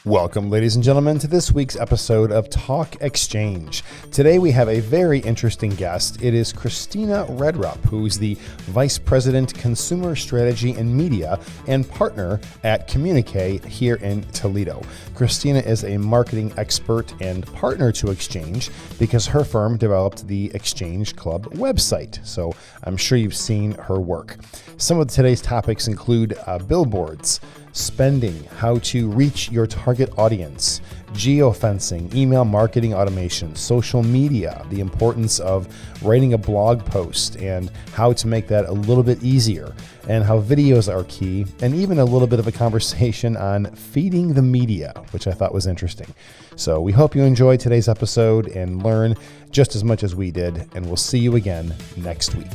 Welcome, ladies and gentlemen, to this week's episode of Talk Exchange. Today we have a very interesting guest. It is Christina Redrup, who's the Vice President, Consumer Strategy and Media and partner at Communique here in Toledo. Christina is a marketing expert and partner to Exchange because her firm developed the Exchange Club website. So I'm sure you've seen her work. Some of today's topics include billboards, spending, how to reach your target audience, geofencing, email marketing automation, social media, the importance of writing a blog post and how to make that a little bit easier, and how videos are key, and even a little bit of a conversation on feeding the media, which I thought was interesting. So we hope you enjoy today's episode and learn just as much as we did, and we'll see you again next week.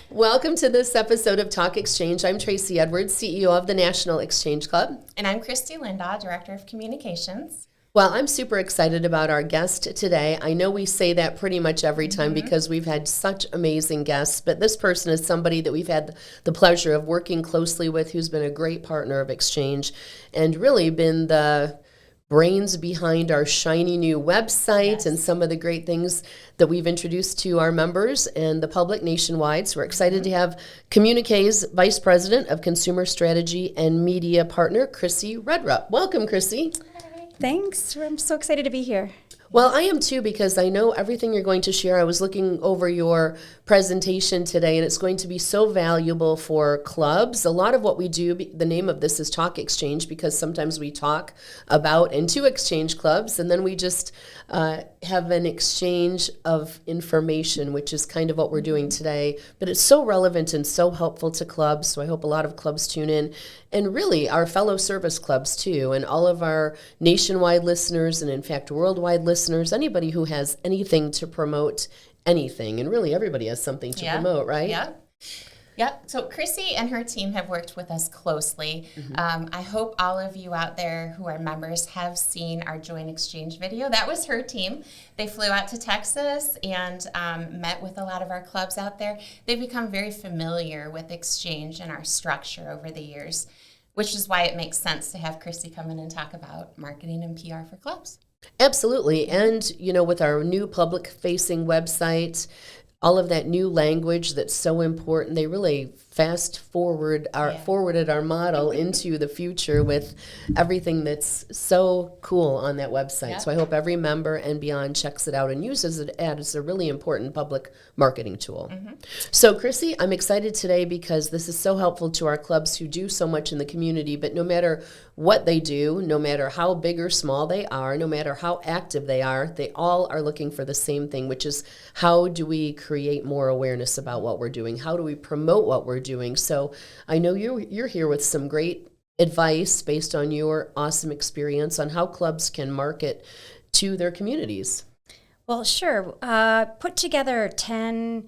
Welcome to this episode of Talk Exchange. I'm Tracy Edwards, CEO of the National Exchange Club. And I'm Christy Lindahl, Director of Communications. Well, I'm super excited about our guest today. I know we say that pretty much every time because we've had such amazing guests, but this person is somebody that we've had the pleasure of working closely with, who's been a great partner of Exchange and really been the brains behind our shiny new website and some of the great things that we've introduced to our members and the public nationwide. So we're excited to have Communique's Vice President of Consumer Strategy and Media Partner, Chrissy Redrup. Welcome, Chrissy. Hi. Thanks. I'm so excited to be here. Well, I am too, because I know everything you're going to share. I was looking over your presentation today, and it's going to be so valuable for clubs. A lot of what we do, the name of this is Talk Exchange, because sometimes we talk about and to exchange clubs, and then we just have an exchange of information, which is kind of what we're doing today. But it's so relevant and so helpful to clubs, so I hope a lot of clubs tune in. And really, our fellow service clubs, too, and all of our nationwide listeners, and in fact, worldwide listeners, anybody who has anything to promote anything. And really, everybody has something to promote, right? Yeah. So Chrissy and her team have worked with us closely. I hope all of you out there who are members have seen our joint exchange video. That was her team. They flew out to Texas and met with a lot of our clubs out there. They've become very familiar with Exchange and our structure over the years, which is why it makes sense to have Chrissy come in and talk about marketing and PR for clubs. Absolutely. And, with our new public-facing website, all of that new language that's so important, they really forwarded our model into the future with everything that's so cool on that website. Yeah. So I hope every member and beyond checks it out and uses it as a really important public marketing tool. So Chrissy, I'm excited today because this is so helpful to our clubs who do so much in the community, but no matter what they do, no matter how big or small they are, no matter how active they all are looking for the same thing, which is how do we create more awareness about what we're doing? How do we promote what we're doing? So I know you're here with some great advice based on your awesome experience on how clubs can market to their communities. Well, sure. Put together 10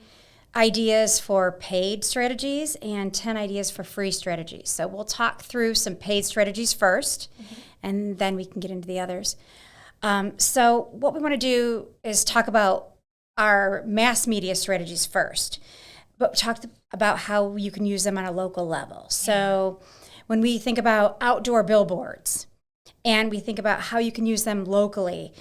ideas for paid strategies and 10 ideas for free strategies. So we'll talk through some paid strategies first, and then we can get into the others. So what we want to do is talk about our mass media strategies first, but talk about how you can use them on a local level. So when we think about outdoor billboards and we think about how you can use them locally,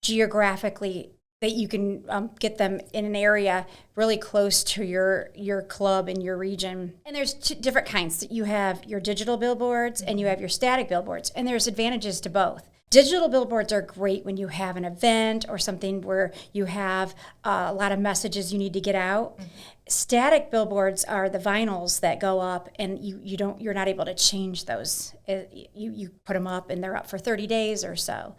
geographically, that you can get them in an area really close to your club in your region. And there's different kinds. You have your digital billboards and you have your static billboards, and there's advantages to both. Digital billboards are great when you have an event or something where you have a lot of messages you need to get out. Static billboards are the vinyls that go up, and you're not able to change those. You put them up and they're up for 30 days or so.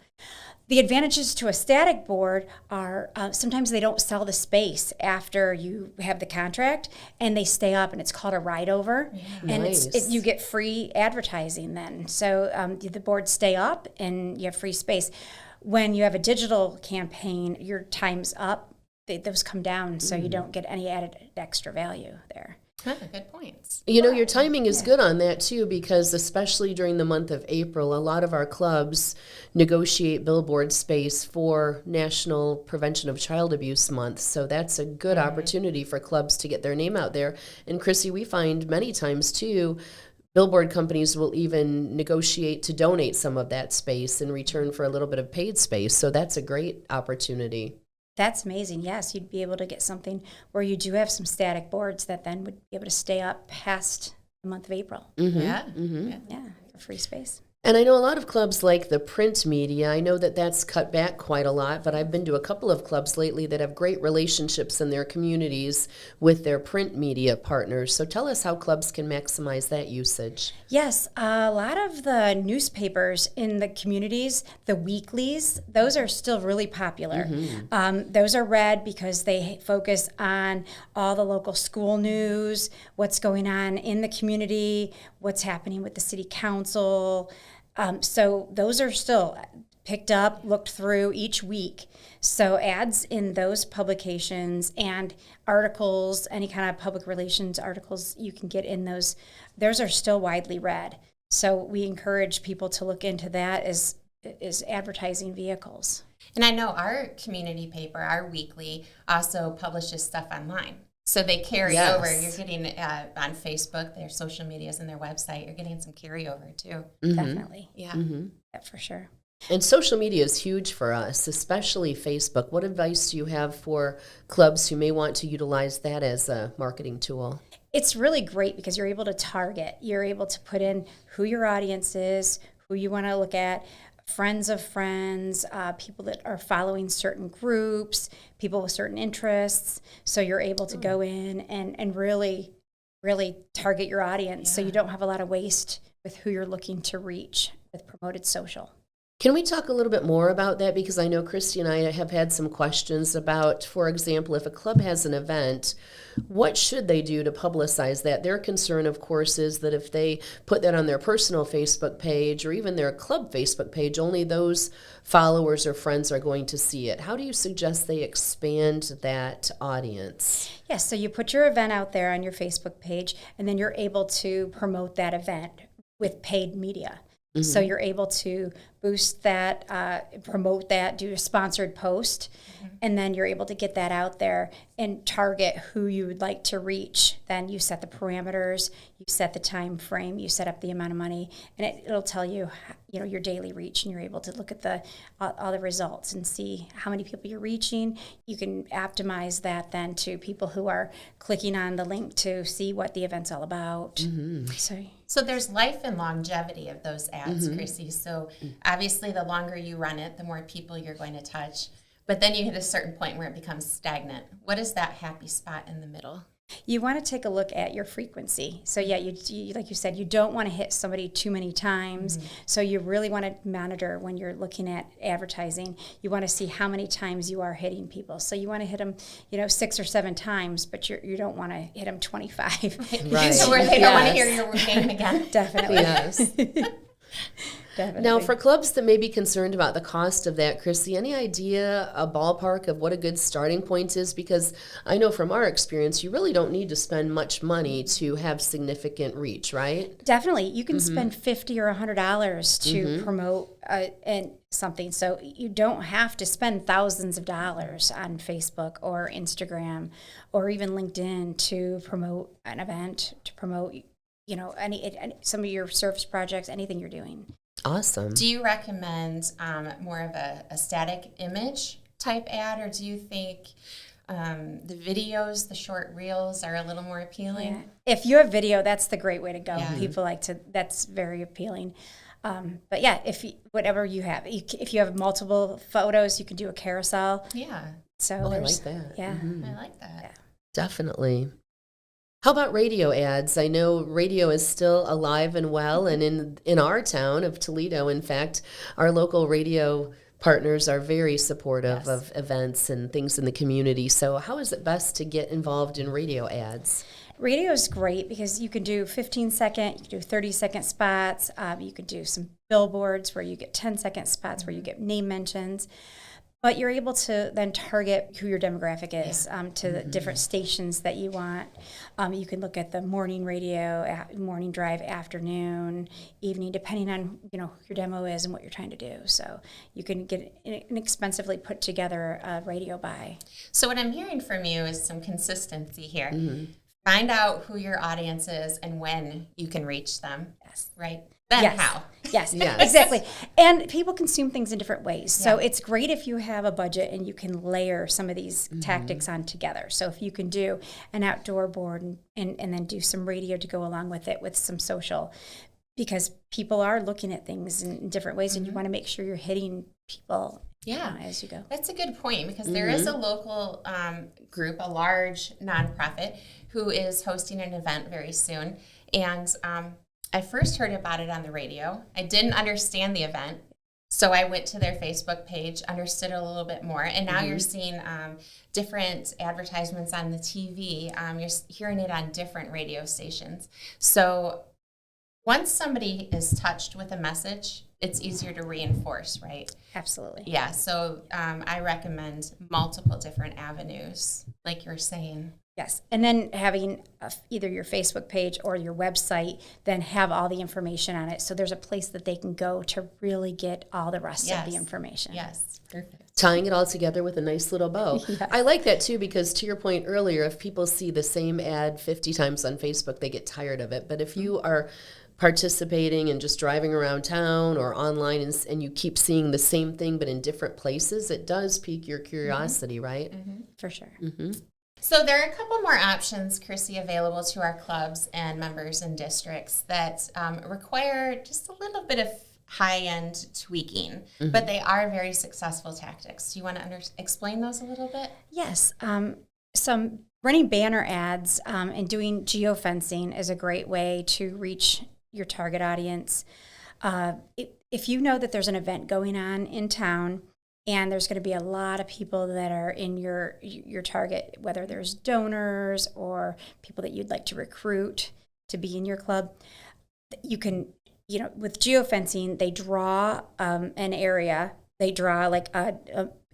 The advantages to a static board are sometimes they don't sell the space after you have the contract, and they stay up, and it's called a ride-over. Yeah. And Nice. You get free advertising then. So the boards stay up, and you have free space. When you have a digital campaign, your time's up. Those come down, so you don't get any added extra value there. Good points. Your timing is good on that too, because especially during the month of April, a lot of our clubs negotiate billboard space for National Prevention of Child Abuse Month. So that's a good opportunity for clubs to get their name out there. And Chrissy, we find many times too, billboard companies will even negotiate to donate some of that space in return for a little bit of paid space. So that's a great opportunity. That's amazing. Yes, you'd be able to get something where you do have some static boards that then would be able to stay up past the month of April. Yeah. Yeah, for free space. And I know a lot of clubs like the print media. I know that that's cut back quite a lot, but I've been to a couple of clubs lately that have great relationships in their communities with their print media partners. So tell us how clubs can maximize that usage. Yes, a lot of the newspapers in the communities, the weeklies, those are still really popular. Those are read because they focus on all the local school news, what's going on in the community, what's happening with the city council. So those are still picked up, looked through each week. So ads in those publications and articles, any kind of public relations articles you can get in those are still widely read. So we encourage people to look into that as advertising vehicles. And I know our community paper, our weekly, also publishes stuff online. So they carry over. You're getting on Facebook, their social medias, and their website. You're getting some carryover too. Definitely. Yeah. Yeah, for sure. And social media is huge for us, especially Facebook. What advice do you have for clubs who may want to utilize that as a marketing tool? It's really great because you're able to target. You're able to put in who your audience is, who you want to look at, friends of friends, people that are following certain groups, people with certain interests. So you're able to go in and really, really target your audience so you don't have a lot of waste with who you're looking to reach with promoted social. Can we talk a little bit more about that? Because I know Christy and I have had some questions about, for example, if a club has an event, what should they do to publicize that? Their concern, of course, is that if they put that on their personal Facebook page or even their club Facebook page, only those followers or friends are going to see it. How do you suggest they expand that audience? Yes, so you put your event out there on your Facebook page, and then you're able to promote that event with paid media. So you're able to boost that, promote that, do a sponsored post, and then you're able to get that out there and target who you would like to reach. Then you set the parameters, you set the time frame, you set up the amount of money, and it'll tell you, your daily reach, and you're able to look at all the results and see how many people you're reaching. You can optimize that then to people who are clicking on the link to see what the event's all about. So there's life and longevity of those ads, Chrissy. So obviously the longer you run it, the more people you're going to touch. But then you hit a certain point where it becomes stagnant. What is that happy spot in the middle? You want to take a look at your frequency. So yeah, you like you said, you don't want to hit somebody too many times. So you really want to monitor when you're looking at advertising. You want to see how many times you are hitting people. So you want to hit them, 6 or 7 times, but you don't want to hit them 25. Right. So where they don't want to hear your name again. Definitely. Yes. Definitely. Now, for clubs that may be concerned about the cost of that, Chrissy, any idea, a ballpark of what a good starting point is? Because I know from our experience, you really don't need to spend much money to have significant reach, right? Definitely. You can spend $50 or $100 to promote something. So you don't have to spend thousands of dollars on Facebook or Instagram or even LinkedIn to promote an event, to promote any some of your service projects, anything you're doing. Awesome. Do you recommend more of a static image type ad, or do you think the videos, the short reels are a little more appealing? Yeah. If you have video, that's the great way to go. Yeah. People that's very appealing. But yeah, whatever you have, if you have multiple photos, you can do a carousel. Yeah. So I like that. Yeah. I like that. Yeah. Definitely. How about radio ads? I know radio is still alive and well, and in our town of Toledo, in fact, our local radio partners are very supportive of events and things in the community. So how is it best to get involved in radio ads? Radio is great because you can do 15-second, you can do 30-second spots. You can do some billboards where you get 10-second spots where you get name mentions. But you're able to then target who your demographic is to the different stations that you want. You can look at the morning radio, morning drive, afternoon, evening, depending on who your demo is and what you're trying to do. So you can get inexpensively put together a radio buy. So what I'm hearing from you is some consistency here. Find out who your audience is and when you can reach them. Yes. Right? Then how? Yes, exactly. And people consume things in different ways. So it's great if you have a budget and you can layer some of these tactics on together. So if you can do an outdoor board and then do some radio to go along with it with some social, because people are looking at things in different ways and you want to make sure you're hitting people as you go. That's a good point, because there is a local group, a large nonprofit, who is hosting an event very soon. And I first heard about it on the radio. I didn't understand the event, so I went to their Facebook page, understood it a little bit more, and now you're seeing different advertisements on the TV. You're hearing it on different radio stations. So once somebody is touched with a message, it's easier to reinforce, right? Absolutely. Yeah, so I recommend multiple different avenues, like you're saying. Yes, and then having either your Facebook page or your website, then have all the information on it. So there's a place that they can go to really get all the rest of the information. Yes, perfect. Tying it all together with a nice little bow. Yes. I like that too, because to your point earlier, if people see the same ad 50 times on Facebook, they get tired of it. But if you are participating and just driving around town or online and you keep seeing the same thing but in different places, it does pique your curiosity, right? For sure. So there are a couple more options, Chrissy, available to our clubs and members and districts that require just a little bit of high-end tweaking, but they are very successful tactics. Do you want to explain those a little bit? Yes. Some running banner ads and doing geofencing is a great way to reach your target audience. If you know that there's an event going on in town, and there's going to be a lot of people that are in your target, whether there's donors or people that you'd like to recruit to be in your club, you can, with geofencing, they draw an area. They draw like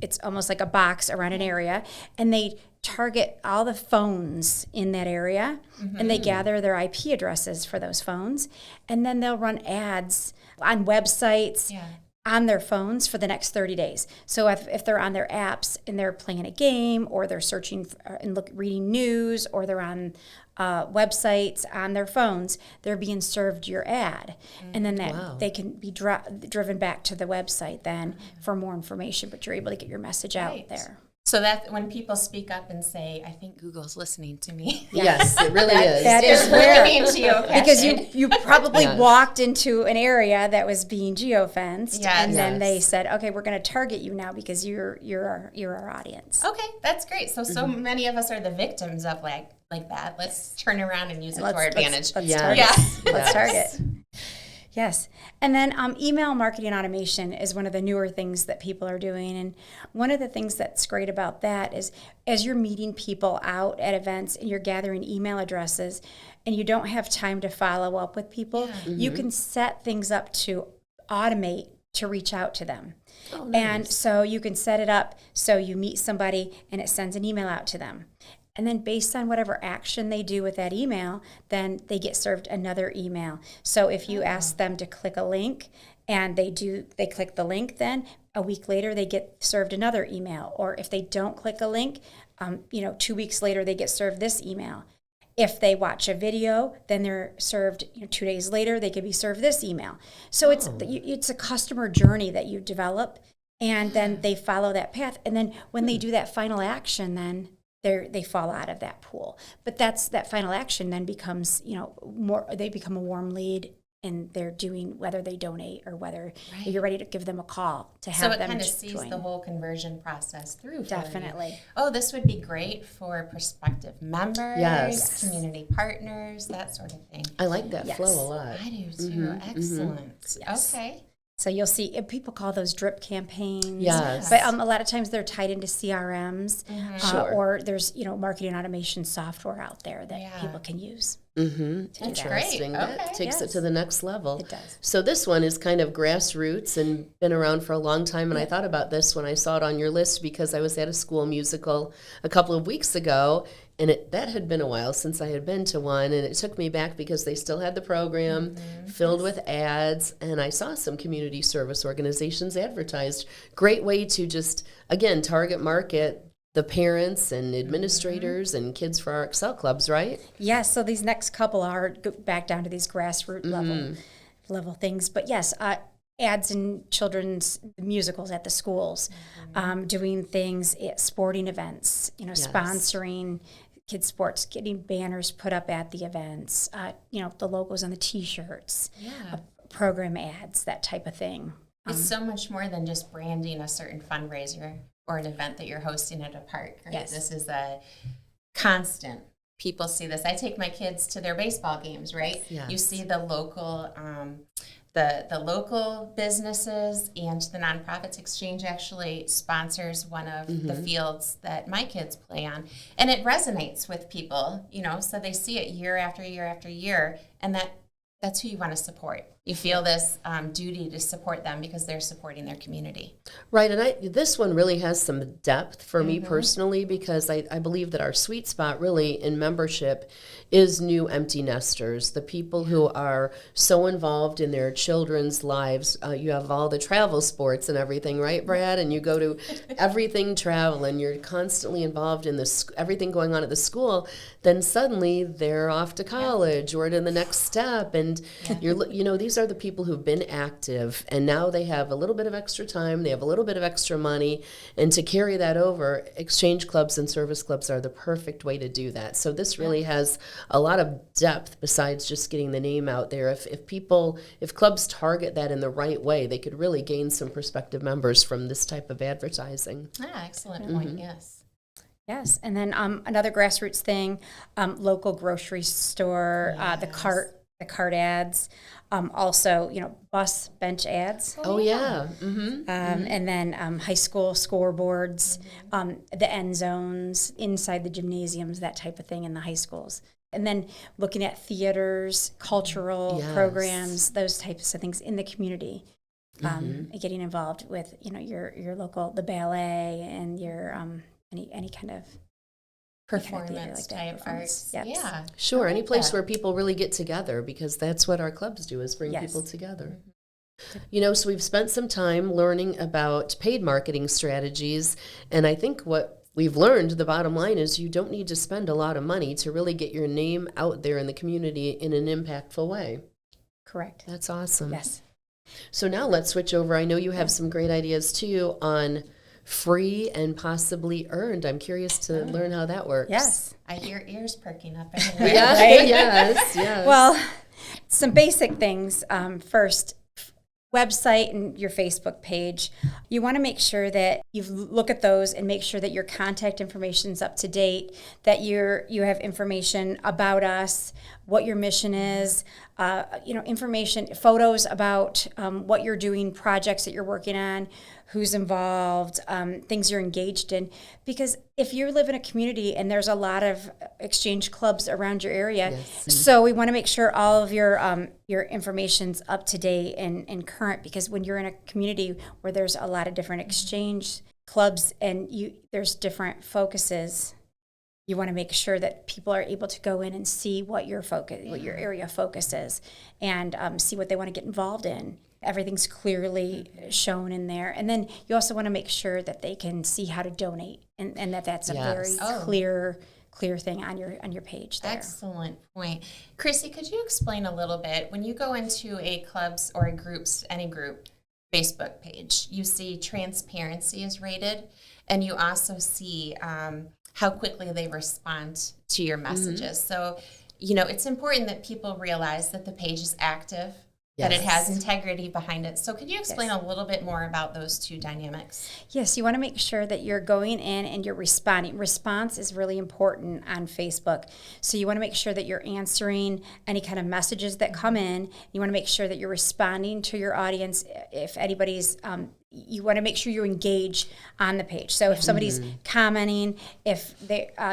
it's almost like a box around an area, and they target all the phones in that area, and they gather their IP addresses for those phones, and then they'll run ads on websites. On their phones for the next 30 days. So if they're on their apps and they're playing a game, or they're searching and reading news, or they're on websites on their phones, they're being served your ad. And then they can be driven back to the website then for more information, but you're able to get your message out there. So that when people speak up and say, I think Google's listening to me. Yes, it really is. That is really where, being geocached. because you probably walked into an area that was being geofenced, Yes. and then they said, okay, we're going to target you now because you're our audience. Okay, that's great. So many of us are the victims of like that. Let's turn around and use it to our advantage. Let's Yes. target. Yes. Let's target. Yes. And then email marketing automation is one of the newer things that people are doing. And one of the things that's great about that is as you're meeting people out at events and you're gathering email addresses and you don't have time to follow up with people, you can set things up to automate to reach out to them. Oh, nice. And so you can set it up so you meet somebody and it sends an email out to them. And then based on whatever action they do with that email, then they get served another email. So if you ask them to click a link and they click the link, then a week later they get served another email. Or if they don't click a link, 2 weeks later they get served this email. If they watch a video, then they're served 2 days later, they could be served this email. So it's a customer journey that you develop, and then they follow that path. And then when they do that final action, then they fall out of that pool. But that final action then becomes, they become a warm lead, and they're doing whether they donate or whether you're ready to give them a call to have them join. So it kind of sees the whole conversion process through. Definitely. Oh, this would be great for prospective members, community partners, that sort of thing. I like that flow a lot. I do too. Excellent. Yes. Okay. So you'll see, people call those drip campaigns. Yes. But a lot of times they're tied into CRMs, Sure. or there's, marketing automation software out there that people can use. Interesting. Great. That Okay. takes it to the next level. It does. So this one is kind of grassroots and been around for a long time. And I thought about this when I saw it on your list because I was at a school musical a couple of weeks ago, and that had been a while since I had been to one, and it took me back because they still had the program filled with ads, and I saw some community service organizations advertised. Great way to just, again, target market the parents and administrators and kids for our Excel clubs, right? Yes, so these next couple are back down to these grassroots level things. But yes, ads in children's musicals at the schools, doing things at sporting events, sponsoring kids sports, getting banners put up at the events, the logos on the T-shirts, program ads, that type of thing. It's so much more than just branding a certain fundraiser or an event that you're hosting at a park. Right? Yes. This is a constant. People see this. I take my kids to their baseball games, right? Yes. You see the local the local businesses and the nonprofits. Exchange actually sponsors one of the fields that my kids play on. And it resonates with people, so they see it year after year after year, and that's who you want to support. You feel this duty to support them because they're supporting their community. Right, and this one really has some depth for me personally because I believe that our sweet spot really in membership is new empty nesters, the people who are so involved in their children's lives. You have all the travel sports and everything, right, Brad? And you go to everything travel and you're constantly involved in everything going on at the school. Then suddenly they're off to college or to the next step, and these are the people who've been active, and now they have a little bit of extra time, they have a little bit of extra money, and to carry that over, exchange clubs and service clubs are the perfect way to do that. So this really has a lot of depth besides just getting the name out there. If clubs target that in the right way, they could really gain some prospective members from this type of advertising. Excellent point, yes. Yes, and then another grassroots thing, local grocery store, the cart ads, also, bus bench ads. Oh yeah. And then high school scoreboards, the end zones, inside the gymnasiums, that type of thing in the high schools. And then looking at theaters, cultural programs, those types of things in the community. Getting involved with, your local, the ballet and your any kind of Performance type arts. Yep. Yeah. Sure, any place that. where people really get together, because that's what our clubs do, is bring people together. So we've spent some time learning about paid marketing strategies, and I think what we've learned, the bottom line is you don't need to spend a lot of money to really get your name out there in the community in an impactful way. Correct. That's awesome. Yes. So now let's switch over. I know you have some great ideas too on free and possibly earned. I'm curious to learn how that works. Yes. I hear ears perking up everywhere. Yes. Well, some basic things. First, website and your Facebook page. You want to make sure that you look at those and make sure that your contact information is up to date, that you have information about us, what your mission is, information, photos about what you're doing, projects that you're working on, who's involved, things you're engaged in. Because if you live in a community and there's a lot of exchange clubs around your area, so we want to make sure all of your information's up to date and current. Because when you're in a community where there's a lot of different exchange clubs and there's different focuses, you want to make sure that people are able to go in and see what your area focus is, and see what they want to get involved in. Everything's clearly shown in there. And then you also want to make sure that they can see how to donate, and that's a very clear thing on your page there. Excellent point. Chrissy, could you explain a little bit, when you go into a club's or any group Facebook page, you see transparency is rated, and you also see how quickly they respond to your messages. So, it's important that people realize that the page is active, that it has Yes. integrity behind it. So could you explain a little bit more about those two dynamics? Yes, you want to make sure that you're going in and you're responding. Response is really important on Facebook. So you want to make sure that you're answering any kind of messages that come in. You want to make sure that you're responding to your audience. If anybody's, you want to make sure you engage on the page. So if somebody's commenting, if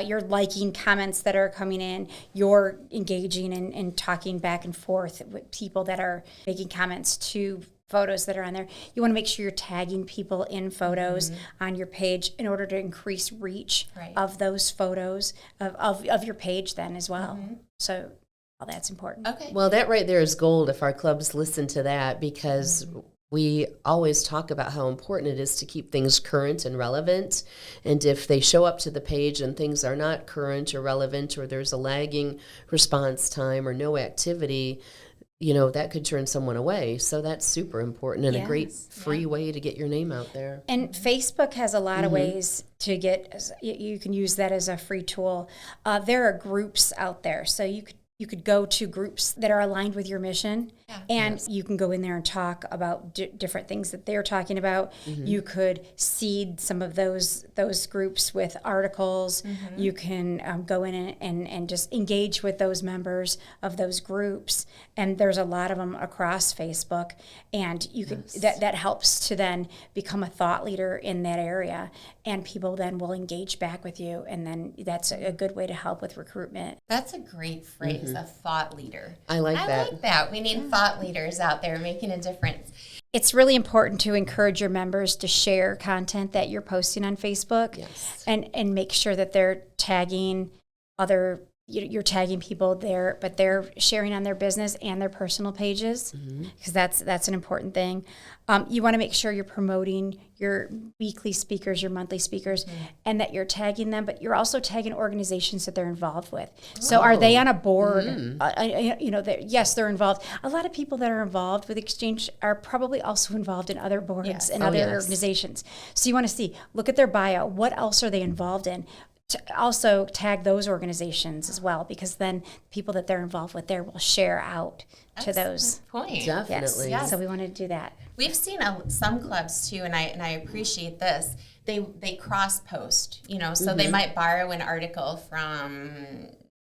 you're liking comments that are coming in, you're engaging and talking back and forth with people that are making comments to photos that are on there. You want to make sure you're tagging people in photos on your page in order to increase reach of those photos of your page then as well. So all that's important. Okay. Well, that right there is gold if our clubs listen to that, because we always talk about how important it is to keep things current and relevant. And if they show up to the page and things are not current or relevant, or there's a lagging response time or no activity, that could turn someone away. So that's super important and a great free way to get your name out there. And Facebook has a lot of ways to get, you can use that as a free tool. There are groups out there. So you could go to groups that are aligned with your mission, and you can go in there and talk about different things that they're talking about. You could seed some of those groups with articles. You can go in and just engage with those members of those groups. And there's a lot of them across Facebook, and you could that helps to then become a thought leader in that area, and people then will engage back with you, and then that's a good way to help with recruitment. That's a great phrase, a thought leader. I like that. like that. We need thought leaders out there making a difference. It's really important to encourage your members to share content that you're posting on Facebook, and make sure that they're tagging you're tagging people there, but they're sharing on their business and their personal pages, because that's an important thing. You want to make sure you're promoting your weekly speakers, your monthly speakers, and that you're tagging them, but you're also tagging organizations that they're involved with. So are they on a board? Yes, they're involved. A lot of people that are involved with Exchange are probably also involved in other boards and other organizations. So you want to look at their bio. What else are they involved in? To also tag those organizations as well, because then people that they're involved with there will share out to those. Point. Definitely. Yes. So we want to do that. We've seen some clubs too, and I appreciate this. They cross post, so they might borrow an article from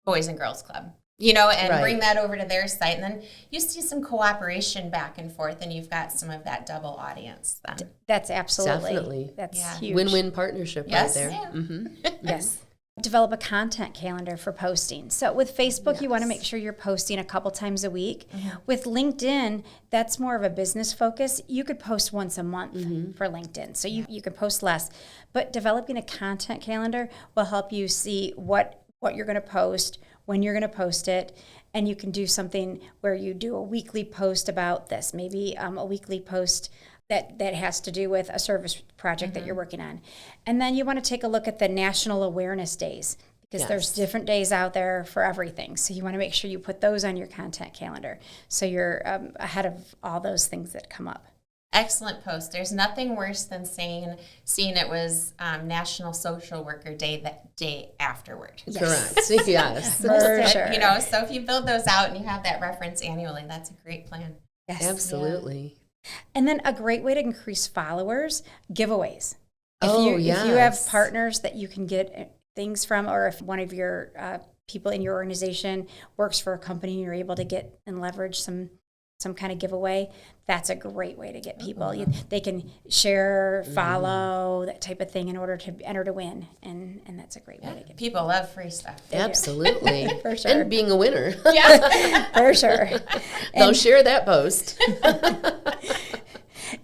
Boys and Girls Club, and bring that over to their site, and then you see some cooperation back and forth, and you've got some of that double audience then. That's absolutely. Definitely. That's huge. Win-win partnership right there. Yeah. Yes. Develop a content calendar for posting. So with Facebook, you want to make sure you're posting a couple times a week. With LinkedIn, that's more of a business focus. You could post once a month for LinkedIn. So you can post less. But developing a content calendar will help you see what you're going to post, when you're going to post it, and you can do something where you do a weekly post about this, maybe a weekly post that has to do with a service project that you're working on. And then you want to take a look at the National Awareness Days, because there's different days out there for everything. So you want to make sure you put those on your content calendar, so you're ahead of all those things that come up. Excellent post. There's nothing worse than seeing it was National Social Worker Day that day afterward. Correct. Yes. For sure. So if you build those out and you have that reference annually, that's a great plan. Yes. Absolutely. And then a great way to increase followers, giveaways. If Yes. you have partners that you can get things from, or if one of your people in your organization works for a company and you're able to get and leverage some kind of giveaway, that's a great way to get people. They can share, follow, that type of thing in order to enter to win, and that's a great way to get people love free stuff. Absolutely. For sure. And being a winner. for sure. They'll share that post.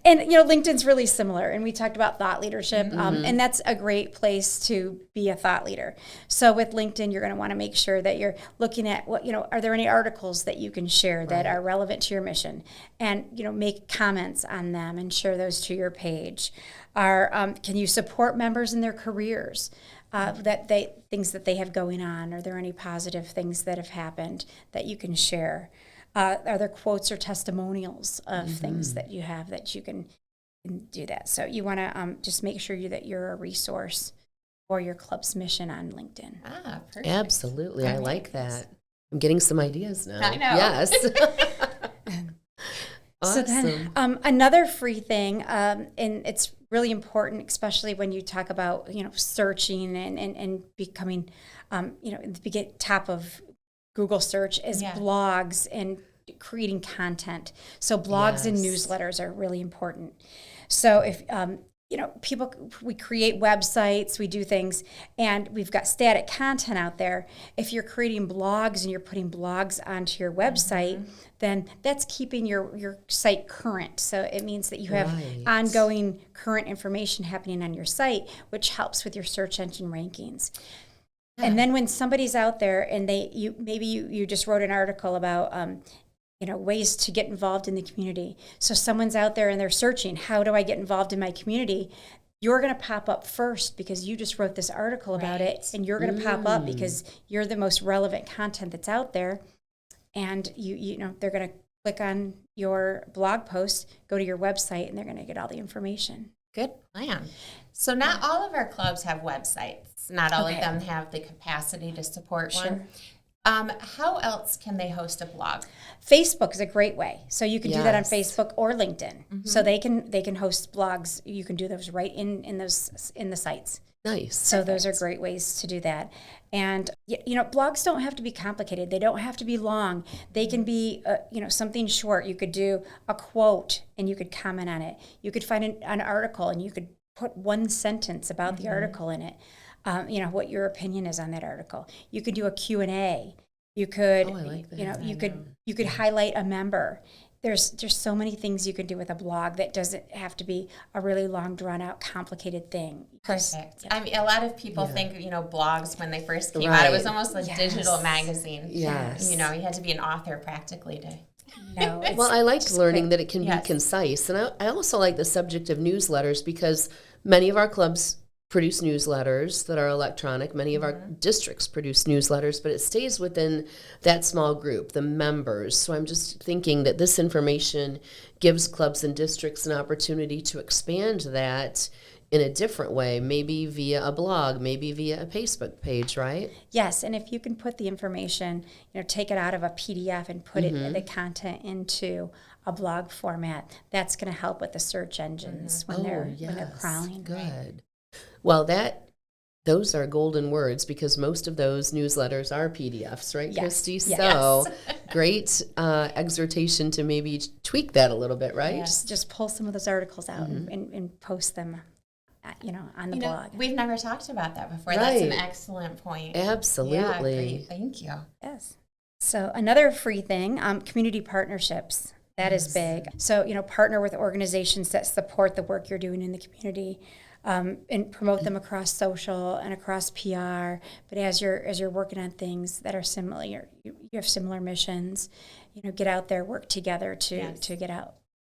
And, LinkedIn's really similar. And we talked about thought leadership. And that's a great place to be a thought leader. So with LinkedIn, you're going to want to make sure that you're looking at are there any articles that you can share that are relevant to your mission? And, make comments on them and share those to your page. Can you support members in their careers? Things that they have going on? Are there any positive things that have happened that you can share? Are there quotes or testimonials of things that you have that you can do that? So you want to just make sure that you're a resource for your club's mission on LinkedIn. Perfect. Absolutely. I like that. I'm getting some ideas now. I know. Yes. Awesome. So then another free thing, and it's really important, especially when you talk about, searching and becoming, top of Google search, is blogs and creating content. So blogs and newsletters are really important. So if we create websites, we do things, and we've got static content out there. If you're creating blogs and you're putting blogs onto your website, then that's keeping your site current. So it means that you have ongoing current information happening on your site, which helps with your search engine rankings. And then when somebody's out there and you just wrote an article about ways to get involved in the community. So someone's out there and they're searching, how do I get involved in my community? You're going to pop up first because you just wrote this article about it, and you're going to pop up because you're the most relevant content that's out there. And they're going to click on your blog post, go to your website, and they're going to get all the information. Good plan. So not all of our clubs have websites. Not all of them have the capacity to support one. How else can they host a blog? Facebook is a great way. So you can do that on Facebook or LinkedIn. So they can host blogs. You can do those right in the sites. Nice. So those are great ways to do that. And blogs don't have to be complicated. They don't have to be long. They can be something short. You could do a quote and you could comment on it. You could find an article and you could put one sentence about the article in it. What your opinion is on that article. You could do a Q&A. You could, I like that. you could highlight a member. There's so many things you can do with a blog that doesn't have to be a really long, drawn out, complicated thing. Perfect. I mean, a lot of people think, blogs when they first came out, it was almost a digital magazine. Yes. You had to be an author practically to. No, well, I liked learning that it can be concise. And I also like the subject of newsletters because many of our clubs produce newsletters that are electronic. Many of our districts produce newsletters, but it stays within that small group, the members. So I'm just thinking that this information gives clubs and districts an opportunity to expand that in a different way, maybe via a blog, maybe via a Facebook page, right? Yes, and if you can put the information, take it out of a PDF and put the content into a blog format, that's going to help with the search engines when they're crawling. Good. Well, those are golden words because most of those newsletters are PDFs, right, Christy? Yes. So great exhortation to maybe tweak that a little bit, right? Just pull some of those articles out and post them, on the blog. We've never talked about that before. Right. That's an excellent point. Absolutely. Yeah, great. Thank you. Yes. So another free thing, community partnerships. That is big. So, partner with organizations that support the work you're doing in the community. And promote them across social and across PR. But as you're working on things that are similar, you have similar missions. Get out there, work together to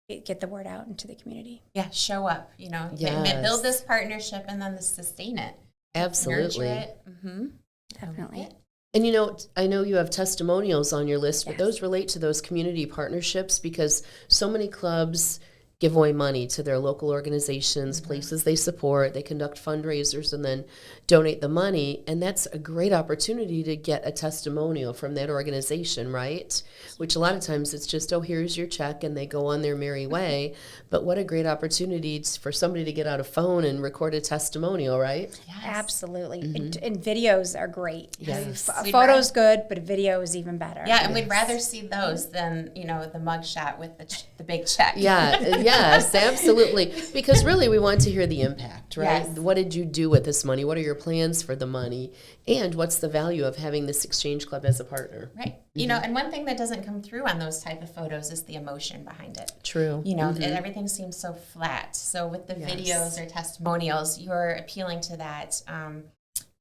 get the word out into the community. Yeah, show up. Build this partnership and then sustain it. Absolutely. Nurture it. Mm-hmm. Definitely. And I know you have testimonials on your list, but those relate to those community partnerships because so many clubs give away money to their local organizations, places they support. They conduct fundraisers and then donate the money. And that's a great opportunity to get a testimonial from that organization, right? Which a lot of times it's just, here's your check, and they go on their merry way. But what a great opportunity for somebody to get out a phone and record a testimonial, right? Yes. Absolutely. And videos are great. Yes. Photos good, but video is even better. Yeah, and we'd rather see those than, the mugshot with the big check. Yes, absolutely. Because really we want to hear the impact, right? Yes. What did you do with this money? What are your plans for the money? And what's the value of having this exchange club as a partner? Right. And one thing that doesn't come through on those type of photos is the emotion behind it. True. Everything seems so flat. So with the videos or testimonials, you're appealing to that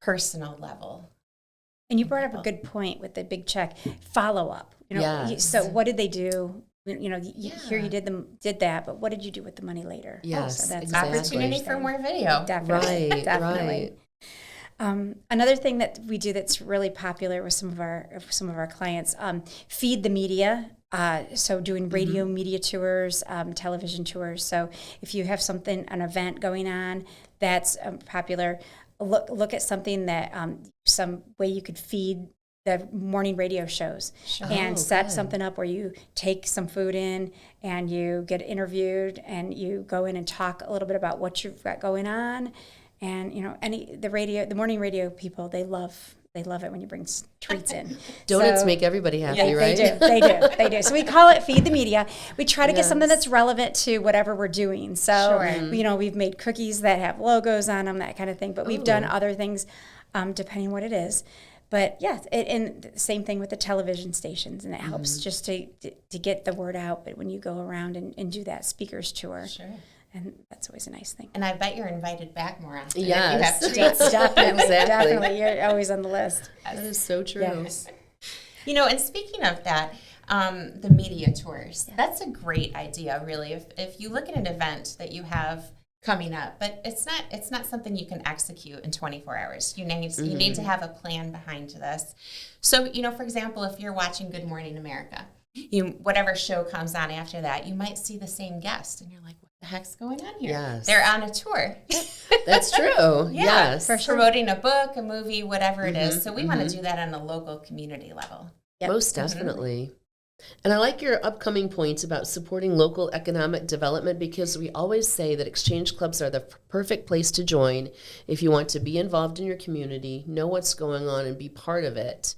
personal level. And you brought up a good point with the big check. Follow up. So what did they do? Here you did that, but what did you do with the money later? Yes, so that's exactly. Opportunity for more video. Definitely. Right. Another thing that we do that's really popular with some of our clients, feed the media. So doing radio media tours, television tours. So if you have an event going on that's popular, look at something that some way you could feed the morning radio shows and set something up where you take some food in and you get interviewed and you go in and talk a little bit about what you've got going on. And, you know, the morning radio people, they love it when you bring treats in. Donuts make everybody happy, right? They do. So we call it Feed the Media. We try to get something that's relevant to whatever we're doing. So, you know, we've made cookies that have logos on them, that kind of thing. But we've done other things depending on what it is. But yeah, and the same thing with the television stations, and it helps just to get the word out. But when you go around and do that speakers tour, and that's always a nice thing. And I bet you're invited back more often. Yes, if you have treats. Definitely. You're always on the list. That is so true. Yes. You know, and speaking of that, the media tours, that's a great idea, really. If you look at an event that you have coming up, but it's not something you can execute in 24 hours. You need to have a plan behind this. So, you know, for example, if you're watching Good Morning America, whatever show comes on after that, you might see the same guest, and you're like, what the heck's going on here? Yes. They're on a tour. That's true. Yes. For sure. Promoting a book, a movie, whatever it is. So we want to do that on a local community level. Most definitely. And I like your upcoming points about supporting local economic development, because we always say that exchange clubs are the perfect place to join if you want to be involved in your community, know what's going on, and be part of it.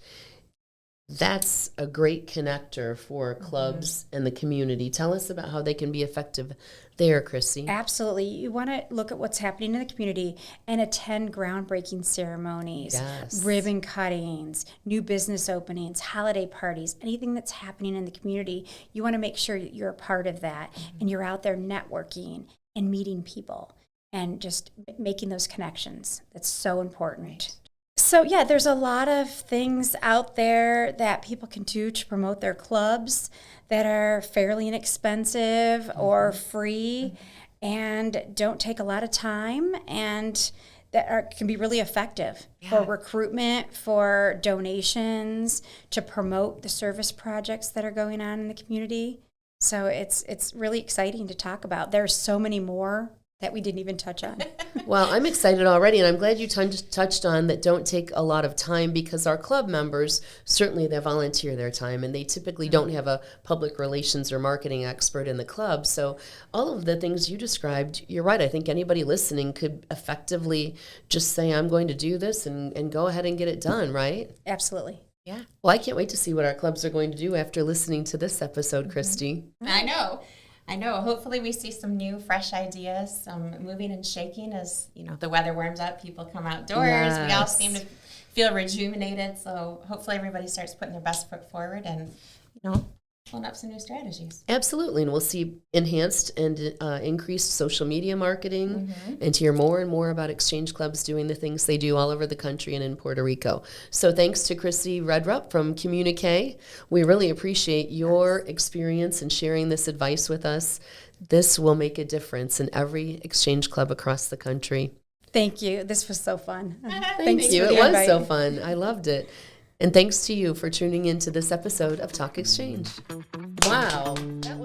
That's a great connector for clubs and the community. Tell us about how they can be effective there, Chrissy. Absolutely. You want to look at what's happening in the community and attend groundbreaking ceremonies, ribbon cuttings, new business openings, holiday parties, anything that's happening in the community. You want to make sure that you're a part of that and you're out there networking and meeting people and just making those connections. That's so important. Right. So, yeah, there's a lot of things out there that people can do to promote their clubs that are fairly inexpensive or free and don't take a lot of time, and that can be really effective for recruitment, for donations, to promote the service projects that are going on in the community. So it's really exciting to talk about. There's so many more that we didn't even touch on. Well, I'm excited already, and I'm glad you touched on that don't take a lot of time, because our club members, certainly they volunteer their time, and they typically don't have a public relations or marketing expert in the club. So all of the things you described, you're right. I think anybody listening could effectively just say, I'm going to do this, and go ahead and get it done, right? Absolutely. Yeah. Well, I can't wait to see what our clubs are going to do after listening to this episode, Christy. I know. Hopefully we see some new, fresh ideas, some moving and shaking as, you know, the weather warms up, people come outdoors. Yes. We all seem to feel rejuvenated. So hopefully everybody starts putting their best foot forward and, you know, pulling up some new strategies. Absolutely. And we'll see enhanced and increased social media marketing and hear more and more about exchange clubs doing the things they do all over the country and in Puerto Rico. So thanks to Chrissy Redrup from Communique. We really appreciate your experience and sharing this advice with us. This will make a difference in every exchange club across the country. Thank you. This was so fun. Thank you. It was so fun. I loved it. And thanks to you for tuning in to this episode of Talk Exchange. Wow. That was